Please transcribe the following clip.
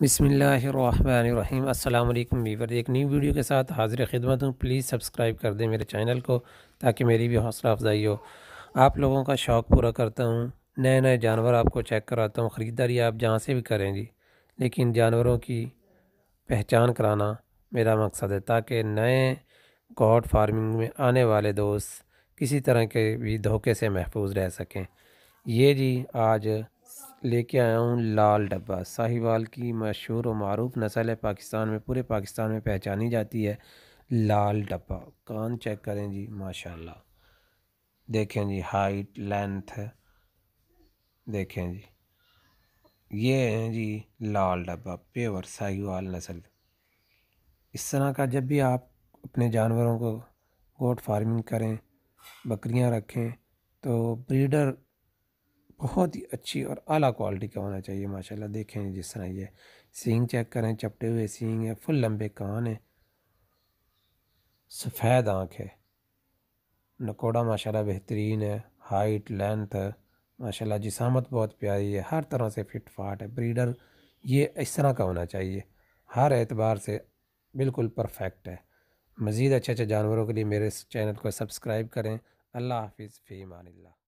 بسم اللہ الرحمن الرحیم۔ السلام علیکم ویور، ایک نئی ویڈیو کے ساتھ حاضر خدمت ہوں۔ پلیز سبسکرائب کر دیں میرے چینل کو تاکہ میری بھی حوصلہ افزائی ہو۔ آپ لوگوں کا شوق پورا کرتا ہوں، نئے نئے جانور آپ کو چیک کراتا ہوں۔ خریداری آپ جہاں سے بھی کریں جی، لیکن جانوروں کی پہچان کرانا میرا مقصد ہے تاکہ نئے گوٹ فارمنگ میں آنے والے دوست کسی طرح کے بھی دھوکے سے محفوظ رہ سکیں۔ یہ جی آج لے کے آیا ہوں لال ڈبہ، ساہیوال کی مشہور و معروف نسل ہے، پاکستان میں، پورے پاکستان میں پہچانی جاتی ہے لال ڈبہ۔ کان چیک کریں جی، ماشاءاللہ دیکھیں جی، ہائٹ لینتھ دیکھیں جی، یہ ہیں جی لال ڈبہ پیور ساہیوال نسل۔ اس طرح کا جب بھی آپ اپنے جانوروں کو گوٹ فارمنگ کریں، بکریاں رکھیں، تو بریڈر بہت ہی اچھی اور اعلیٰ کوالٹی کا ہونا چاہیے۔ ماشاءاللہ دیکھیں جس طرح یہ سینگ چیک کریں، چپٹے ہوئے سینگ ہے، فل لمبے کان ہیں، سفید آنکھ ہے، نکوڑا ماشاءاللہ بہترین ہے، ہائٹ لینتھ ماشاءاللہ، جسامت بہت پیاری ہے، ہر طرح سے فٹ فاٹ ہے۔ بریڈر یہ اس طرح کا ہونا چاہیے، ہر اعتبار سے بالکل پرفیکٹ ہے۔ مزید اچھے اچھے جانوروں کے لیے میرے چینل کو سبسکرائب کریں۔ اللہ حافظ، فی امان اللہ۔